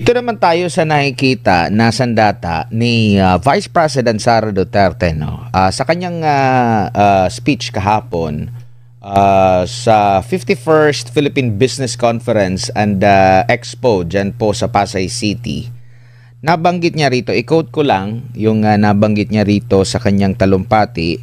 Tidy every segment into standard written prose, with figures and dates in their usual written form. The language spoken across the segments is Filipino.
Ito naman tayo sa nakikita na sandata ni Vice President Sara Duterte, no? Sa kanyang speech kahapon sa 51st Philippine Business Conference and Expo dyan po sa Pasay City. Nabanggit niya rito, i-quote ko lang yung nabanggit niya rito sa kanyang talumpati.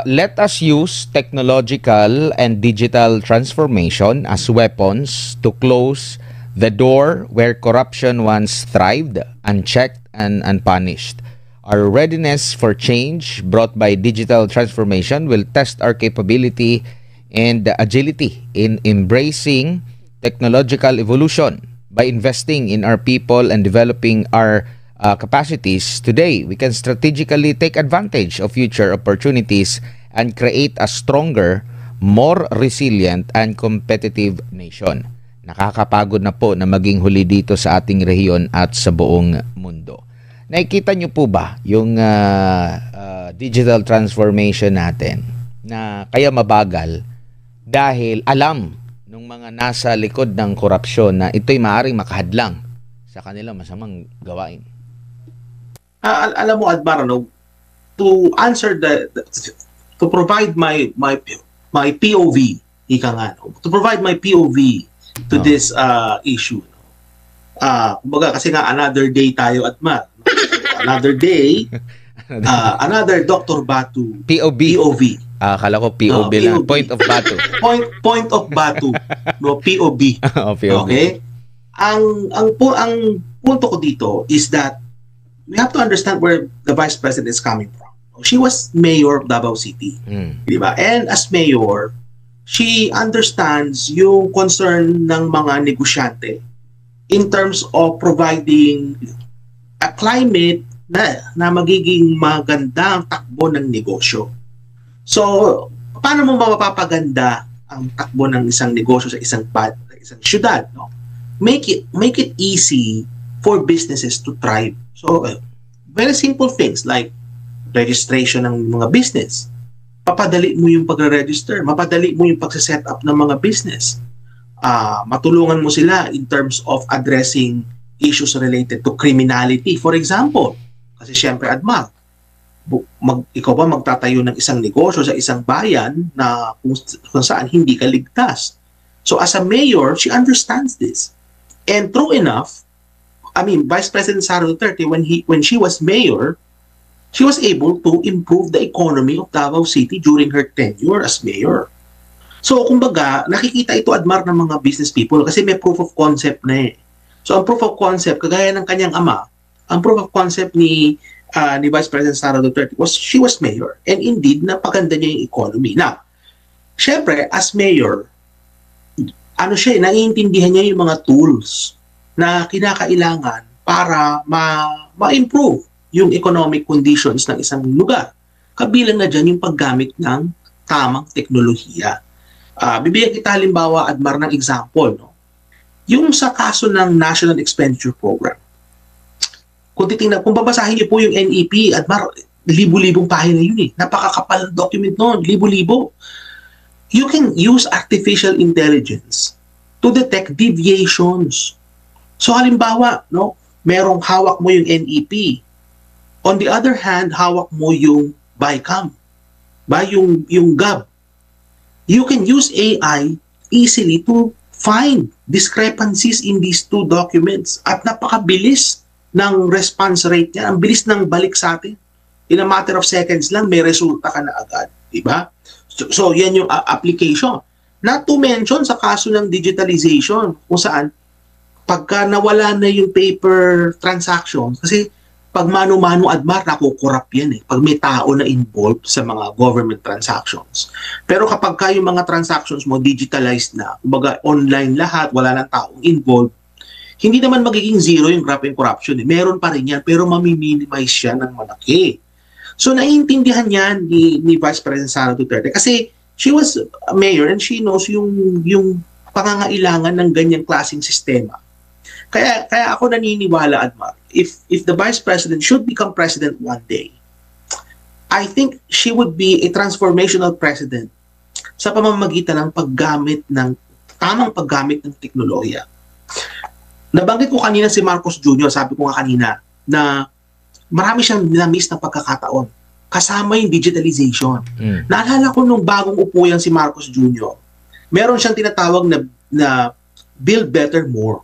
Let us use technological and digital transformation as weapons to close the door where corruption once thrived, unchecked and unpunished. Our readiness for change brought by digital transformation will test our capability and agility in embracing technological evolution. By investing in our people and developing our capacities today, we can strategically take advantage of future opportunities and create a stronger, more resilient and competitive nation. Nakakapagod na po na maging huli dito sa ating rehiyon at sa buong mundo. Nakikita niyo po ba yung digital transformation natin na kaya mabagal dahil alam ng mga nasa likod ng korupsyon na ito'y maaaring makahadlang sa kanilang masamang gawain? Alam mo, Admar, no, to answer to provide my POV, ika nga, no, to provide my POV to this issue. Kumbaga kasi nga another day tayo, Admar. Another day, another Dr. Batu POV. Akala ko POV lang. POV. Point of Batu. Point of Batu. No, POV. POV. Okay? Ang punto ko dito is that we have to understand where the Vice President is coming from. She was mayor of Davao City. Di ba? And as mayor, she understands yung concern ng mga negosyante in terms of providing a climate na magiging magandang takbo ng negosyo. So, paano mo mapapaganda ang takbo ng isang negosyo sa isang syudad? No? Make it easy for businesses to thrive. So, very simple things like registration ng mga business. Papadali mo yung pagre-register, mapadali mo yung pagse-set up ng mga business. Matulungan mo sila in terms of addressing issues related to criminality. For example, kasi syempre, Admar, ikaw ba magtatayo ng isang negosyo sa isang bayan na kung saan hindi ka ligtas? So as a mayor, she understands this. And true enough, I mean, Vice President Sara Duterte, when she was mayor, she was able to improve the economy of Davao City during her tenure as mayor. So, kumbaga, nakikita ito, Admar, ng mga business people kasi may proof of concept na eh. So, ang proof of concept, kagaya ng kanyang ama, ang proof of concept ni Vice President Sara Duterte she was mayor. And indeed, napaganda niya yung economy. Now, syempre, as mayor, naiintindihan niya yung mga tools na kinakailangan para ma-improve yung economic conditions ng isang lugar. Kabilang na dyan yung paggamit ng tamang teknolohiya. Bibigyan kita halimbawa, Admar, ng example. No? Yung sa kaso ng National Expenditure Program. Kung babasahin niyo po yung NEP, Admar, libu-libong pahina yun eh. Napakakapal document noon, libu-libo. You can use artificial intelligence to detect deviations. So halimbawa, no, merong hawak mo yung NEP. On the other hand, hawak mo yung BICAM, yung GAB. You can use AI easily to find discrepancies in these two documents at napakabilis ng response rate niya. Ang bilis ng balik sa atin. In a matter of seconds lang, may resulta ka na agad. Diba? So yan yung application. Not to mention sa kaso ng digitalization, kung saan pagka nawala na yung paper transactions, kasi pag mano-mano, Admar, nakukurap yan eh. Pag may tao na involved sa mga government transactions. Pero kapag yung mga transactions mo digitalized na, kumbaga online lahat, wala nang taong involved, hindi naman magiging zero yung graphing corruption. Eh. Meron pa rin yan, pero mami-minimize siya ng malaki. So naiintindihan yan ni Vice President Sara Duterte kasi she was a mayor and she knows yung pangangailangan ng ganyang klaseng sistema. Kaya ako naniniwala, Admar, if the Vice President should become President one day, I think she would be a transformational president sa pamamagitan ng tamang paggamit ng teknolohiya. Nabanggit ko kanina si Marcos Jr., sabi ko nga kanina, na marami siyang na-miss na pagkakataon. Kasama yung digitalization. Naalala ko nung bagong upo yan si Marcos Jr., meron siyang tinatawag na Build Better More.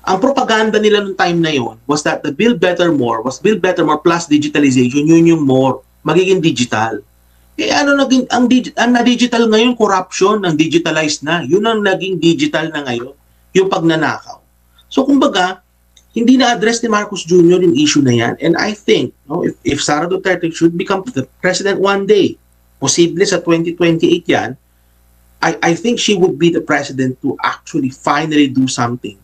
Ang propaganda nila nung time na yon was that the Build Better More was Build Better More plus digitalization, yun yung more, magiging digital. Eh ano naging, ang na-digital ngayon, corruption, ang digitalized na. Yun ang naging digital na ngayon, yung pagnanakaw. So kumbaga, hindi na-address ni Marcos Jr. yung issue na yan. And I think, no, if Sara Duterte should become the president one day, posible sa 2028 yan, I think she would be the president to actually finally do something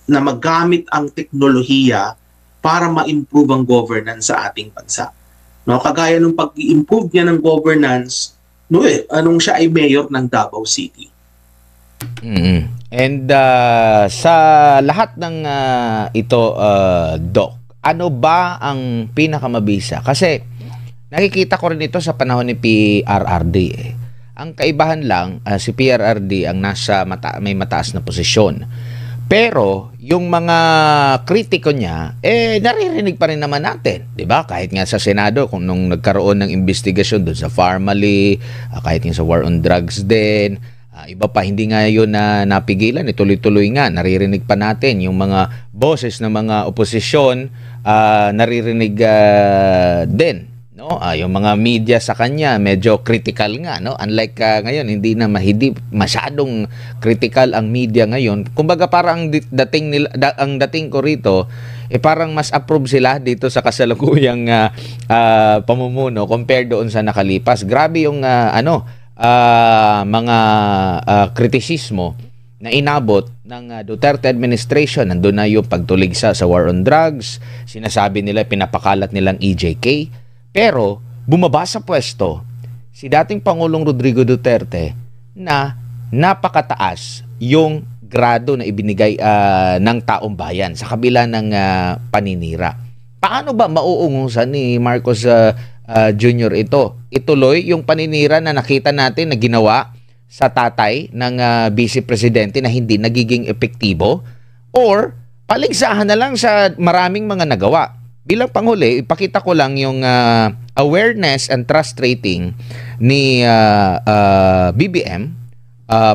na magamit ang teknolohiya para ma-improve ang governance sa ating bansa. No, kagaya nung pag-i-improve niya ng governance, anong siya ay mayor ng Davao City. And sa lahat ng ito, Doc, ano ba ang pinakamabisa? Kasi nakikita ko rin ito sa panahon ni PRRD. Ang kaibahan lang, si PRRD ang may mataas na posisyon. Pero yung mga kritiko niya, naririnig pa rin naman natin, 'di ba? Kahit nga sa Senado kung nung nagkaroon ng investigasyon doon sa Pharmally, kahit nga sa war on drugs din, iba pa hindi nga 'yun na napigilan, tuloy-tuloy nga naririnig pa natin yung mga boses ng mga oposisyon, naririnig din, no? Yung mga media sa kanya medyo critical nga, no? Unlike ngayon, hindi masyadong critical ang media ngayon. Kumbaga parang ang dating ko rito, parang mas approve sila dito sa kasalukuyang pamumuno compared doon sa nakalipas. Grabe yung mga kritisismo na inabot ng Duterte administration. Nandun na yung pagtuligsa sa war on drugs, sinasabi nila, pinapakalat nilang EJK. Pero bumaba sa pwesto si dating Pangulong Rodrigo Duterte na napakataas yung grado na ibinigay ng taong bayan sa kabila ng paninira. Paano ba mauungusan ni Marcos Jr. ito? Ituloy yung paninira na nakita natin na ginawa sa tatay ng Vice Presidente na hindi nagiging epektibo, or paligsahan na lang sa maraming mga nagawa? Bilang panghuli, ipakita ko lang yung awareness and trust rating ni BBM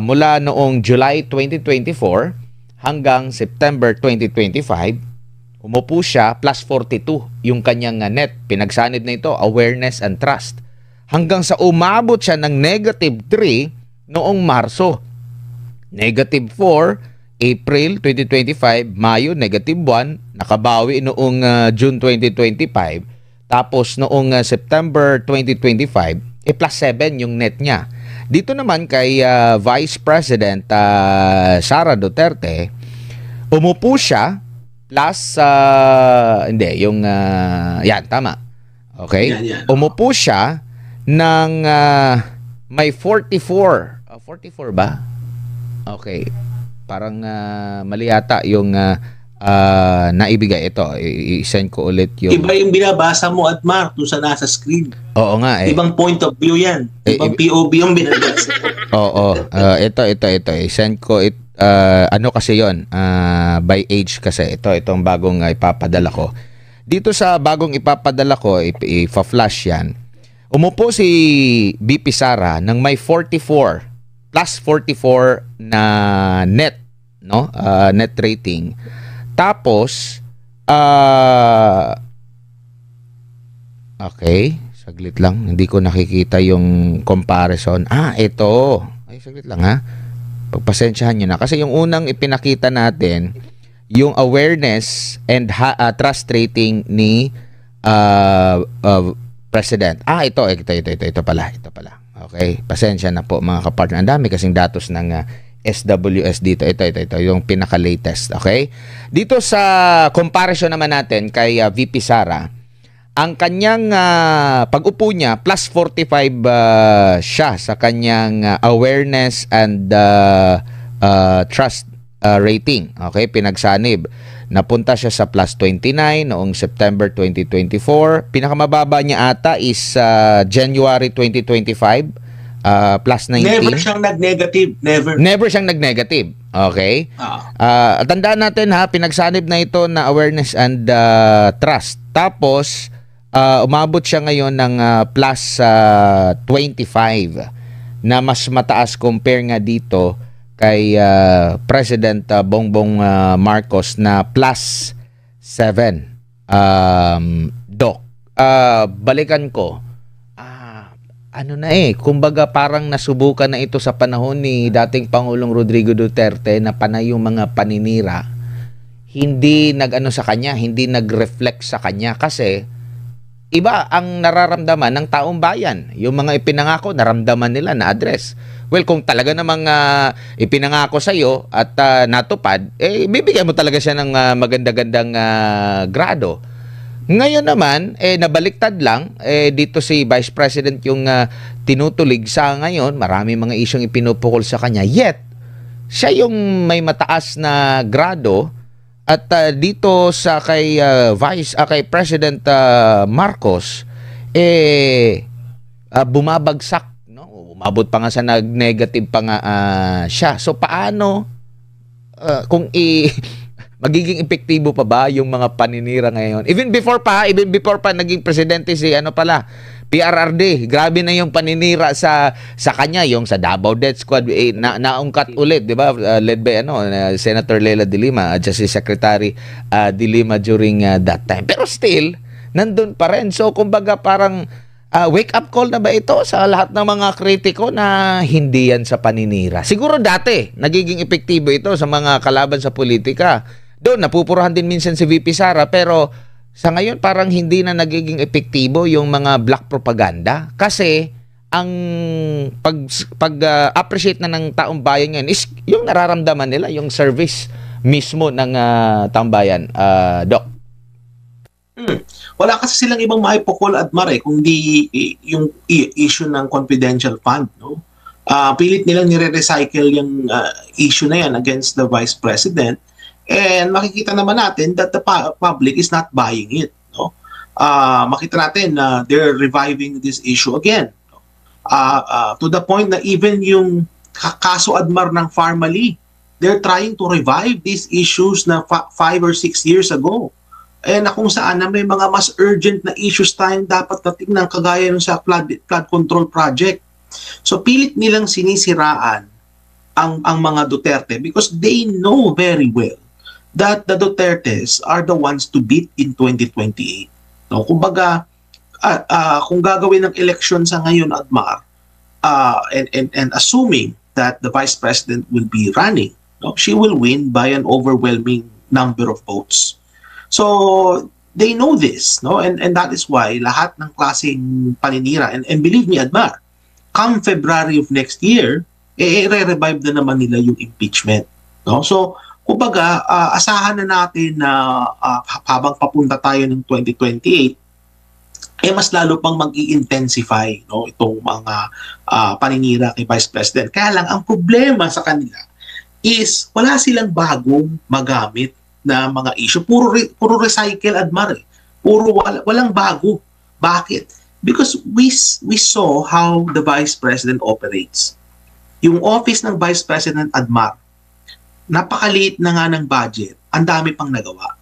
mula noong July 2024 hanggang September 2025. Umupo siya, plus 42 yung kanyang net. Pinagsanid na ito, awareness and trust. Hanggang sa umabot siya ng negative 3 noong Marso. Negative 4 April 2025, Mayo, negative 1, nakabawi noong June 2025, tapos noong September 2025, plus 7 yung net niya. Dito naman kay Vice President Sara Duterte, umupo siya, plus, yan, tama. Okay? Yan. Umupo siya ng may 44. 44 ba? Okay. Parang mali yata yung naibigay. Ito, i-send ko ulit yung... Iba yung binabasa mo at Mark doon sa nasa screen. Oo nga Ibang point of view yan. Ibang POV yung binabasa. Oo. Ito. I-send ko ano kasi yon, by age kasi. Itong bagong ipapadala ko. Dito sa bagong ipapadala ko, ipa-flash yan. Umupo si BP Sara ng may 44, plus 44 na net, no? Net rating. Tapos okay, saglit lang, hindi ko nakikita yung comparison. Ito. Ay, saglit lang ha. Pagpasensyahan nyo na kasi yung unang ipinakita natin yung awareness and trust rating ni President. Ito pala. Okay, pasensya na po mga kapartner. Ang dami kasing datos ng SWS dito. Ito yung pinaka-latest. Okay? Dito sa comparison naman natin kay VP Sara, ang kanyang pag-upo niya, plus 45 siya sa kanyang awareness and trust rating. Okay? Pinagsanib. Napunta siya sa plus 29 noong September 2024. Pinakamababa niya ata is January 2025, plus 19. Never siyang nag-negative. Never. Never siyang nag-negative. Okay? Tandaan natin ha, pinagsanib na ito na awareness and trust. Tapos, umabot siya ngayon ng plus 25 na mas mataas compare nga dito kay President Bongbong Marcos na plus 7. Doc, balikan ko. Ano na kumbaga parang nasubukan na ito sa panahon ni dating Pangulong Rodrigo Duterte na panay yung mga paninira. Hindi nag-ano sa kanya, hindi nag-reflect sa kanya kasi iba ang nararamdaman ng taong bayan. Yung mga ipinangako, naramdaman nila na address. Well, kung talaga namang ipinangako sa iyo at natupad, bibigyan mo talaga siya ng maganda-gandang grado. Ngayon naman, nabaliktad lang, dito si Vice President yung tinutulig sa ngayon, marami mga isyong ipinupukol sa kanya, yet, siya yung may mataas na grado at dito sa kay President Marcos, bumabagsak, no? Umabot pa nga sa nag-negative pa nga siya. So, paano kung magiging epektibo pa ba yung mga paninira ngayon? Even before pa naging presidente si PRRD. Grabe na yung paninira sa kanya, yung sa Davao Death Squad naungkat ulit, 'di ba? Led by Senator Leila de Lima, Justice Secretary de Lima during that time. Pero still nandun pa rin. So kumbaga parang wake up call na ba ito sa lahat ng mga kritiko na hindi yan sa paninira? Siguro dati nagiging epektibo ito sa mga kalaban sa politika. Doon, napupurahan din minsan si VP Sara, pero sa ngayon parang hindi na nagiging epektibo yung mga black propaganda kasi ang pag-appreciate na ng taong bayan ngayon is yung nararamdaman nila, yung service mismo ng taong bayan. Doc? Wala kasi silang ibang maipukol at mare kung di yung issue ng confidential fund, no? Pilit nilang nire-recycle yung issue na yan against the Vice President. And makikita naman natin that the public is not buying it. No? Makita natin na they're reviving this issue again. No? To the point na even yung kaso Admar ng Pharmally, they're trying to revive these issues na 5 or 6 years ago. Na kung saan na may mga mas urgent na issues tayong dapat natingnan kagaya ng sa flood control project. So pilit nilang sinisiraan ang mga Duterte because they know very well that the Dutertes are the ones to beat in 2028. No, kumbaga, kung gagawin ng election sa ngayon, Admar, and assuming that the Vice President will be running, no, she will win by an overwhelming number of votes. So, they know this, no, and that is why lahat ng klaseng paninira, and believe me, Admar, come February of next year, re-revive na naman nila yung impeachment. No? So, kumbaga, asahan na natin na habang papunta tayo ng 2028, mas lalo pang mag-i-intensify, no, itong mga paninira kay Vice President. Kaya lang, ang problema sa kanila is wala silang bagong magamit na mga issue. Puro recycle, Admar. Walang bago. Bakit? Because we saw how the Vice President operates. Yung office ng Vice President, Admar, napakaliit na nga ng budget, ang dami pang nagawa.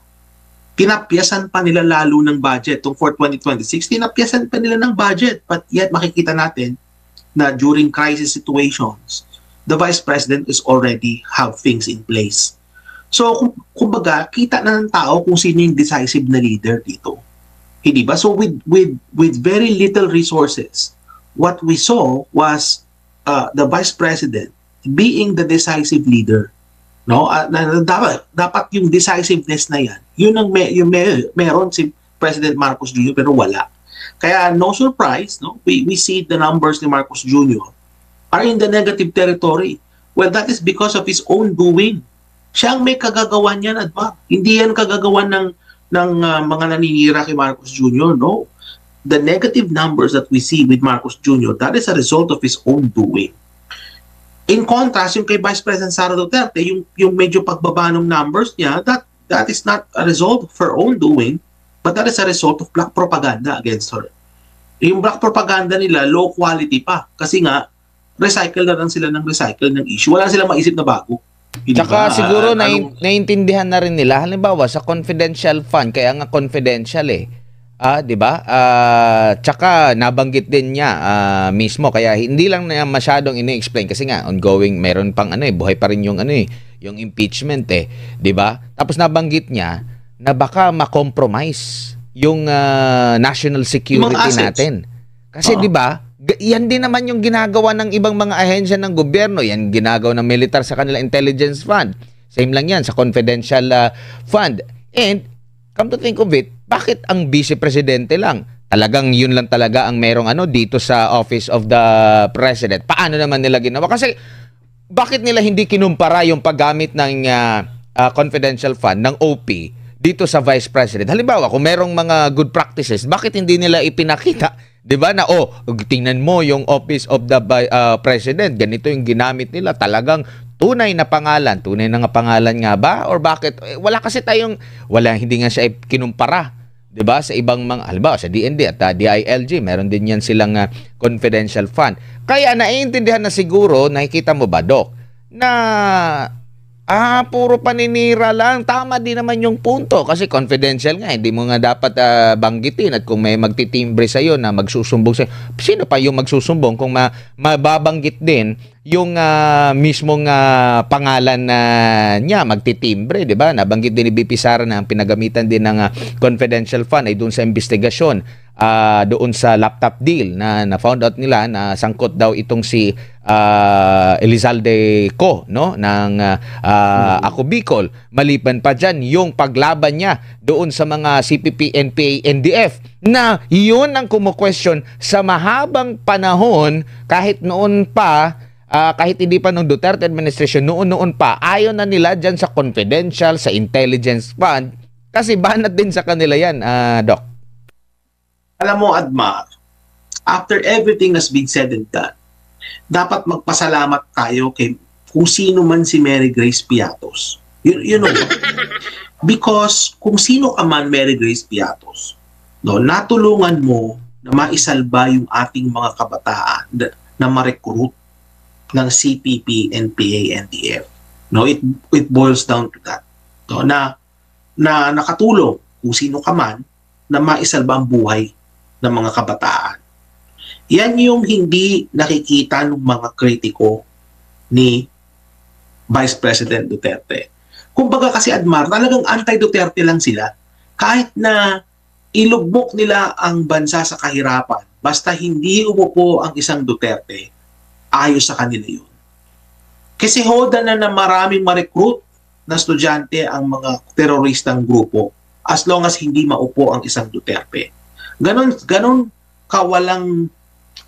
Pinapyasan pa nila lalo ng budget. For 2026, pinapyasan pa nila ng budget. But yet, makikita natin na during crisis situations, the Vice President is already have things in place. So, kumbaga, kita na ng tao kung sino yung decisive na leader dito. Hindi ba? So, with very little resources, what we saw was the Vice President being the decisive leader. No, dapat yung decisiveness na yan. Yun ang meron si President Marcos Jr. pero wala. Kaya no surprise, no, we see the numbers ni Marcos Jr. are in the negative territory. Well, that is because of his own doing. Siya ang may kagagawan yan, Admar. Hindi yan kagagawan ng mga naninira kay Marcos Jr. No. The negative numbers that we see with Marcos Jr., that is a result of his own doing. In contrast, yung kay Vice President Sara Duterte, yung medyo pagbaba ng numbers niya, that is not a result of her own doing, but that is a result of black propaganda against her. Yung black propaganda nila, low quality pa. Kasi nga, recycle na lang sila ng recycle ng issue. Wala silang maisip na bago. Tsaka siguro naiintindihan na rin nila, halimbawa sa confidential fund, kaya nga confidential eh. 'Di ba? Tsaka nabanggit din niya mismo, kaya hindi lang na masyadong ini-explain kasi nga ongoing, meron pang buhay pa rin yung yung impeachment 'di ba? Tapos nabanggit niya na baka ma-compromise yung national security natin. Kasi 'di ba? Yan din naman yung ginagawa ng ibang mga ahensya ng gobyerno. Yan ginagawa ng militar sa kanila intelligence fund. Same lang yan sa confidential fund. And come to think of it, bakit ang vice presidente lang? Talagang yun lang talaga ang merong dito sa Office of the President. Paano naman nila ginawa? Kasi bakit nila hindi kinumpara yung paggamit ng confidential fund ng OP dito sa Vice President? Halimbawa, kung merong mga good practices, bakit hindi nila ipinakita? 'Di ba na tingnan mo yung Office of the President, ganito yung ginamit nila, talagang tunay na pangalan nga ba? Or bakit wala kasi tayong hindi nga siya kinumpara, 'di ba? Sa ibang mga halimbawa sa DND at DILG, meron din yan silang confidential fund. Kaya naiintindihan na siguro, nakikita mo ba, Doc, na puro paninira lang. Tama din naman yung punto kasi confidential nga. Hindi mo nga dapat banggitin, at kung may magtitimbre sa'yo na magsusumbong sa'yo, sino pa yung magsusumbong kung mababanggit din yung mismong pangalan niya, magtitimbre, di ba? Nabanggit din ni BP Sara na ang pinagamitan din ng confidential fund ay doon sa investigasyon, doon sa laptop deal na found out nila na sangkot daw itong si Elizalde Co, no, ng Ako Bicol. Maliban pa dyan yung paglaban niya doon sa mga CPP, NPA, NDF na yun ang kumu-question sa mahabang panahon, kahit noon pa, kahit hindi pa nung Duterte administration, noon pa, ayaw na nila dyan sa confidential, sa intelligence fund, kasi banat din sa kanila yan, Doc. Alam mo, Admar, after everything has been said and done, dapat magpasalamat tayo kay kung sino man si Mary Grace Piatos. You know, because kung sino ka man, Mary Grace Piatos, no, natulungan mo na maisalba yung ating mga kabataan na ma-recruit ng CPP, NPA, NDF. No, it boils down to that. No, na nakatulong kung sino ka man na maisalba ang buhay ng mga kabataan. Yan yung hindi nakikita ng mga kritiko ni Vice President Duterte. Kumbaga kasi, Admar, talagang anti-Duterte lang sila. Kahit na ilugmok nila ang bansa sa kahirapan, basta hindi umupo ang isang Duterte, ayos sa kanila yun. Kasi hoda na maraming ma-recruit na estudyante ang mga teroristang grupo as long as hindi maupo ang isang Duterte. Ganon kawalang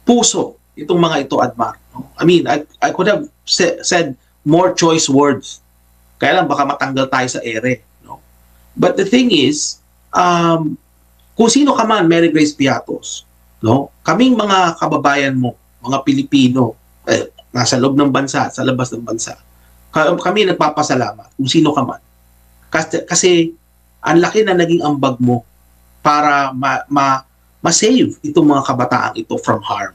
puso itong mga ito, Admar. I mean, I could have said more choice words. Kaya lang baka matanggal tayo sa ere. No? But the thing is, kung sino ka man, Mary Grace Piatos, no? Kaming mga kababayan mo, mga Pilipino, nasa loob ng bansa, sa labas ng bansa, kami nagpapasalamat kung sino ka man. Kasi ang laki na naging ambag mo para ma-save itong mga kabataan ito from harm.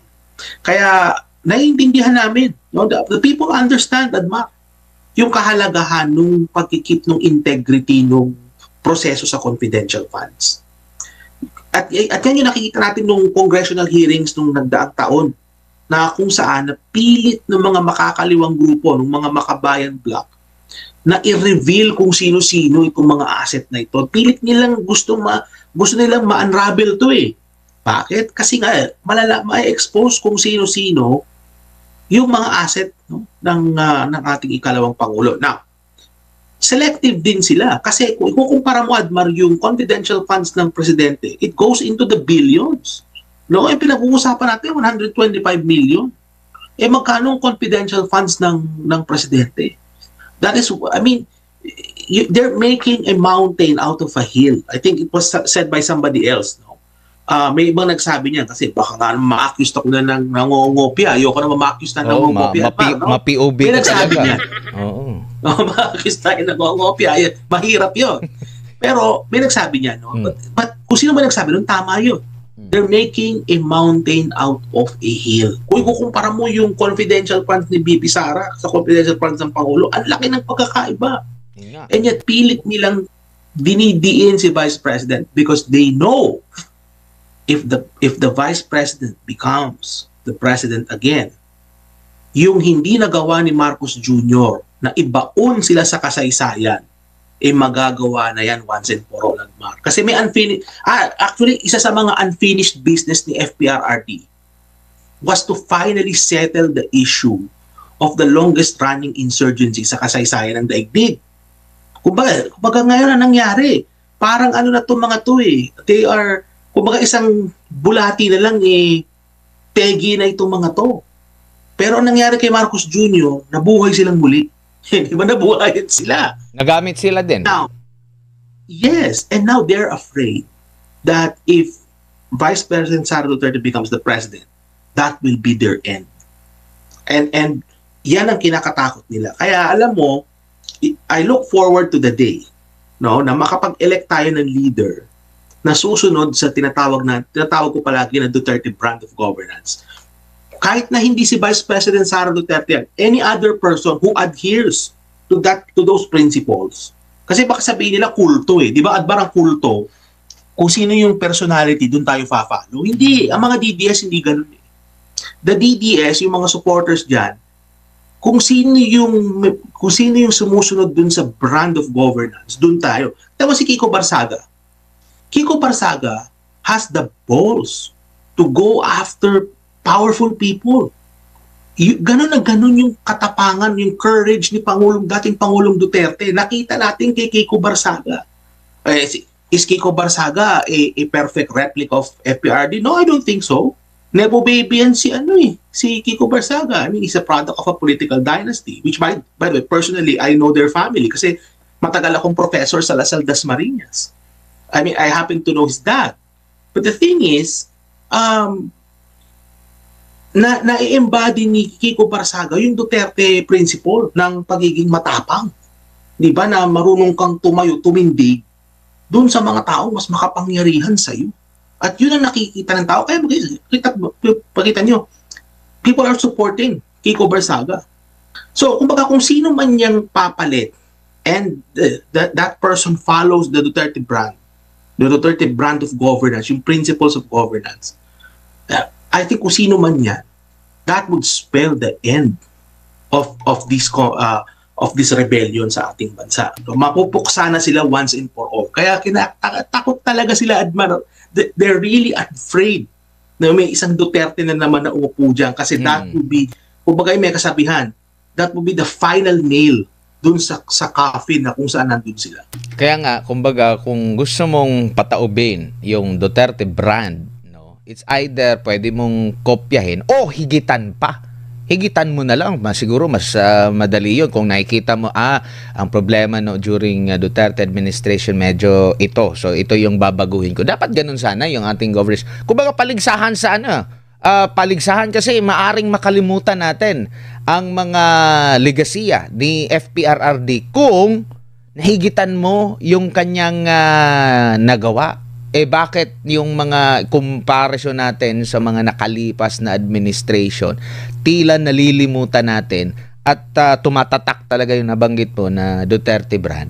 Kaya naiintindihan namin, no? The people understand, Admar, yung kahalagahan ng pagkikip ng integrity ng proseso sa confidential funds. At yan yung nakikita natin nung congressional hearings nung nagdaang taon, na kung saan napilit ng mga makakaliwang grupo, ng mga makabayan bloc, na i-reveal kung sino-sino itong mga asset na ito. Pilit nilang gusto nilang ma-unravel to eh. Bakit? Kasi nga ma-expose kung sino-sino yung mga asset, no, ng ating ikalawang Pangulo. Now, selective din sila. Kasi kung ikukumpara mo, Admar, yung confidential funds ng presidente, it goes into the billions. No, pinag-uusapan natin 125 million. Magkano ang confidential funds ng presidente? That is, I mean, they're making a mountain out of a hill. I think it was said by somebody else. No? May ibang nagsabi niya kasi baka nga ma-accuse ako na ng nangongopya. Ayoko na ma-accuse na ng nangongopya. Ma-POB ka talaga. Niya. Oo. Ma-accuse tayo ng nangongopya. Mahirap yun. Pero may nagsabi niya. No? But kung sino ba nagsabi nun, tama yun. They're making a mountain out of a hill. Kung ikukumpara mo yung confidential funds ni BP Sara sa confidential funds ng Pangulo, ang laki ng pagkakaiba. And yet, pilit nilang dinidiin si Vice President because they know if the Vice President becomes the President again, yung hindi nagawa ni Marcos Jr. na ibaon sila sa kasaysayan, magagawa na yan once and for all, Mark. Kasi may actually, isa sa mga unfinished business ni FPRRD was to finally settle the issue of the longest running insurgency sa kasaysayan ng daigdig. Kumbaga ngayon na nangyari, parang ano na itong mga to they are, kumbaga isang bulati na lang tegi na itong mga to. Pero ang nangyari kay Marcos Jr., nabuhay silang muli. Di ba nabuhay sila? Nagamit sila din. Now, yes, and now they're afraid that if Vice President Sara Duterte becomes the president, that will be their end. And yan ang kinakatakot nila. Kaya alam mo, I look forward to the day na makapag-elect tayo ng leader na susunod sa tinatawag ko palagi na Duterte brand of governance. Kahit na hindi si Vice President Sara Duterte, any other person who adheres to those principles. Kasi baka sabihin nila kulto di ba? At barang kulto, kung sino yung personality, dun tayo fa-follow. Hindi, ang mga DDS hindi ganun The DDS, yung mga supporters diyan, kung sino yung sumusunod dun sa brand of governance, dun tayo. Tapos si Kiko Barsaga. Kiko Barsaga has the balls to go after powerful people. Ganun na ganun yung katapangan, yung courage ni dating Pangulong Duterte. Nakita natin kay Kiko Barsaga. Is Kiko Barsaga a perfect replica of FPRD? No, I don't think so. Nepo baby yan si Kiko Barsaga. I mean, he's a product of a political dynasty, which by the way, personally, I know their family kasi matagal akong professor sa La Salle Dasmariñas. I mean, I happen to know his dad. But the thing is, na-embody ni Kiko Barsaga yung Duterte principle ng pagiging matapang. Di ba, na marunong kang tumayo, tumindig dun sa mga tao mas makapangyarihan sa iyo. At yun ang nakikita ng tao. Kaya pakita nyo, people are supporting Kiko Barsaga. So, kumbaga kung sino man niyang papalit and that person follows the Duterte brand of governance, yung principles of governance, I think kung sino man yan, that would spell the end of this rebellion sa ating bansa. So, mapupuksa na sila once and for all. Kaya takot talaga sila, Admiral. They're really afraid na may isang Duterte na naman na umupo dyan kasi that would be, kumbaga may kasabihan, that would be the final nail dun sa coffin na kung saan nandun sila. Kaya nga, kumbaga, kung gusto mong pataubin yung Duterte brand, it's either pwede mong kopyahin o higitan pa. Higitan mo na lang. Siguro mas madali yun kung nakikita mo, ang problema during Duterte administration medyo ito. So, ito yung babaguhin ko. Dapat ganun sana yung ating governance. Kumbaga, paligsahan sa paligsahan kasi maaring makalimutan natin ang mga legasiya ni FPRRD kung nahigitan mo yung kanyang nagawa. Bakit yung mga comparison natin sa mga nakalipas na administration, tila nalilimutan natin at tumatatak talaga yung nabanggit mo na Duterte brand?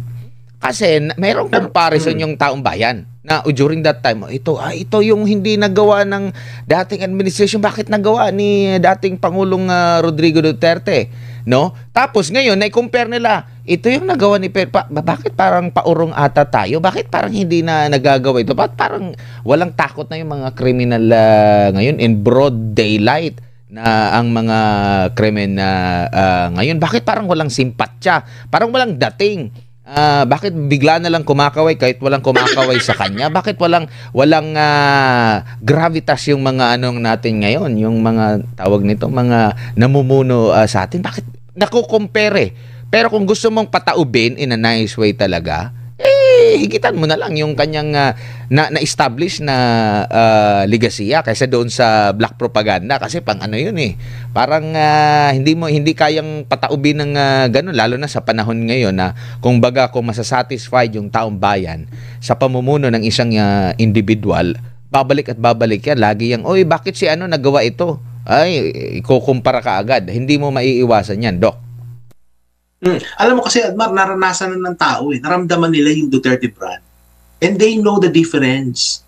Kasi mayroong comparison yung taong bayan na during that time, ito yung hindi nagawa ng dating administration, bakit nagawa ni dating Pangulong Rodrigo Duterte? No? Tapos ngayon, na-compare nila, ito yung nagawa ni bakit parang paurong ata tayo? Bakit parang hindi na nagagawa ito? Bakit parang walang takot na yung mga kriminal ngayon in broad daylight na ang mga krimen ngayon? Bakit parang walang simpatya? Parang walang dating? Bakit bigla na lang kumakaway kahit walang kumakaway sa kanya? Bakit walang gravitas yung mga anong natin ngayon? Yung mga tawag nito, mga namumuno sa atin? Bakit nakukompare? Pero kung gusto mong pataubin in a nice way talaga, higitan mo na lang yung kanyang na-establish na ligasiya kaysa doon sa black propaganda kasi pang ano yun parang hindi kayang pataubin ng ganun, lalo na sa panahon ngayon na kung masasatisfied yung taong bayan sa pamumuno ng isang individual, babalik at babalik yan. Lagi yang, oy, bakit si ano nagawa ito? Ay, ikukumpara ka agad. Hindi mo maiiwasan yan, Doc. Alam mo kasi, Admar, naranasan na ng tao eh. Naramdaman nila yung Duterte brand. And they know the difference.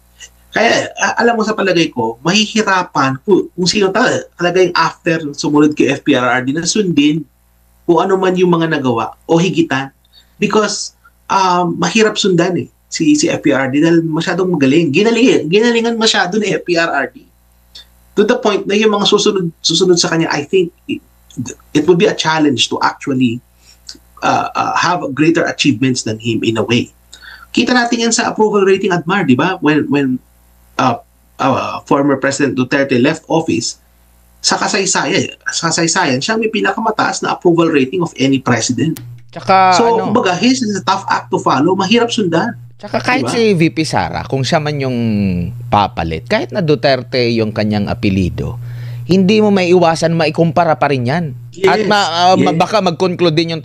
Kaya, alam mo sa palagay ko, mahihirapan kung sino talaga yung after sumunod kay FPRRD na sundin kung ano man yung mga nagawa o higitan. Because mahirap sundan eh si FPRRD dahil masyadong magaling. Ginalingan masyado ni FPRRD. To the point na yung mga susunod sa kanya, I think it would be a challenge to actually have greater achievements than him in a way. Kita natin yan sa approval rating, Admar, di ba? When former President Duterte left office, sa kasaysayan, siya may pinakamataas na approval rating of any president. Tsaka, so, kumbaga, his is a tough act to follow, mahirap sundan. Tsaka kahit diba? Si VP Sara, kung siya man yung papalit, kahit na Duterte yung kanyang apelido, hindi mo maiiwasan maikumpara pa rin yan. Yes, at baka mag-conclude din yung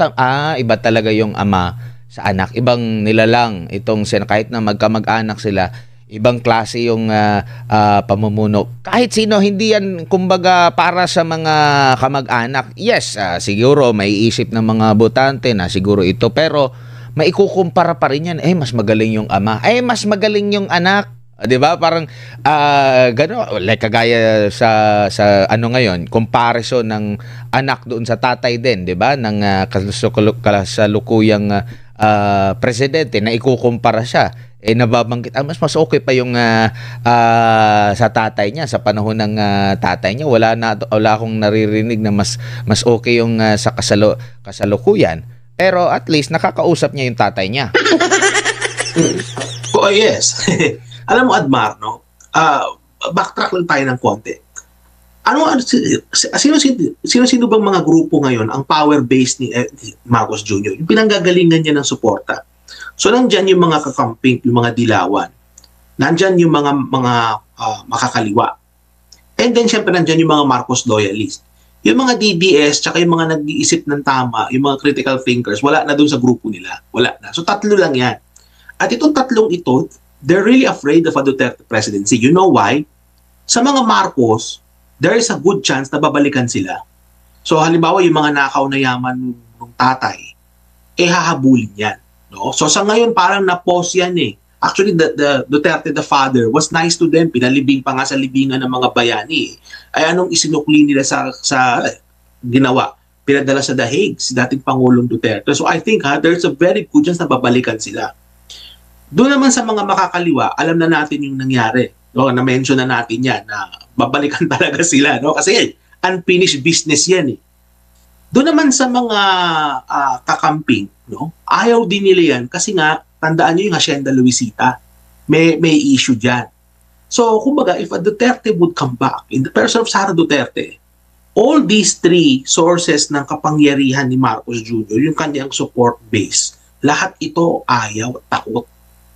iba talaga yung ama sa anak. Ibang nilalang itong kahit na magkamag-anak sila, ibang klase yung pamumuno. Kahit sino, hindi yan kumbaga para sa mga kamag-anak. Yes, siguro may isip ng mga botante na siguro ito, pero maikukumpara pa rin yan. Mas magaling yung ama. Mas magaling yung anak. 'Di ba? Parang gano, like kagaya sa ano ngayon, comparison ng anak doon sa tatay din, 'di ba? Ng kasalukuyang presidente na ikukumpara siya. Nababanggit mas okay pa yung sa tatay niya, sa panahon ng tatay niya. Wala akong naririnig na mas okay yung sa kasalukuyan. Pero at least nakakausap niya yung tatay niya. Oh, yes. Alam mo, Admar, no? Backtrack lang tayo ng konti. Sino bang mga grupo ngayon ang power base ni Marcos Jr.? Yung pinanggagalingan niya ng suporta. So, nandyan yung mga kakamping, yung mga dilawan. Nandyan yung mga makakaliwa. And then, syempre, nandyan yung mga Marcos loyalist. Yung mga DDS, tsaka yung mga nag-iisip ng tama, yung mga critical thinkers, wala na dun sa grupo nila. Wala na. So, tatlo lang yan. At itong tatlong ito, they're really afraid of a Duterte presidency. You know why? Sa mga Marcos, there is a good chance na babalikan sila. So, halimbawa, yung mga nakaw na yaman ng tatay, hahabulin yan. No? So, sa ngayon, parang na-pause yan eh. Actually, the Duterte, the father, was nice to them. Pinalibing pa nga sa libingan ng mga bayani. Ay anong isinukli nila sa ginawa? Pinadala sa The Hague, si dating Pangulong Duterte. So I think there's a very good chance na babalikan sila. Doon naman sa mga makakaliwa, alam na natin yung nangyari. No? Na-mention na natin yan na babalikan talaga sila. No? Kasi unfinished business yan eh. Doon naman sa mga kakamping, no? Ayaw din nila yan kasi nga tandaan nyo yung Hacienda Luisita. May issue dyan. So, kumbaga, if a Duterte would come back, in the person of Sara Duterte, all these three sources ng kapangyarihan ni Marcos Jr., yung kanyang support base, lahat ito ayaw, takot.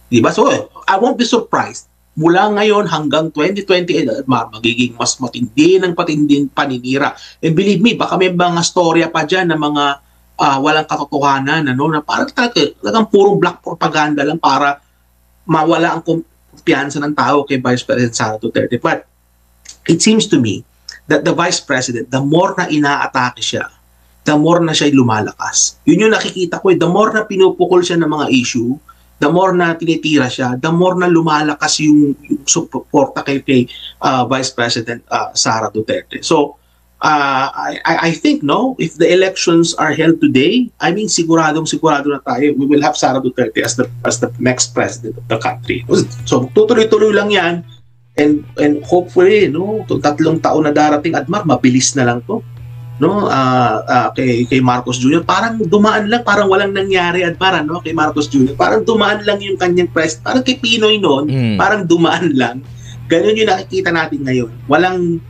Diba? So, I won't be surprised. Mula ngayon hanggang 2028, magiging mas matindi ng patinding paninira. And believe me, baka may mga storya pa dyan na mga walang katotohanan, na parang talagang purong black propaganda lang para mawala ang kumpiyansa ng tao kay Vice President Sara Duterte. But it seems to me that the Vice President, the more na inaatake siya, the more na siya lumalakas. Yun yung nakikita ko. The more na pinupukol siya ng mga issue, the more na tinitira siya, the more na lumalakas yung suporta kay Vice President Sara Duterte. So, I think, no, if the elections are held today, I mean, sigurado na tayo, we will have Sara Duterte as the next president of the country. So, tutuloy-tuloy lang yan, and hopefully, no, itong 3 taon na darating, Admar, mabilis na lang to, no, kay Marcos Jr. Parang dumaan lang, parang walang nangyari, Admar, no, kay Marcos Jr. Parang dumaan lang yung kanyang parang kay Pinoy noon, parang dumaan lang. Ganun yung nakikita natin ngayon. Walang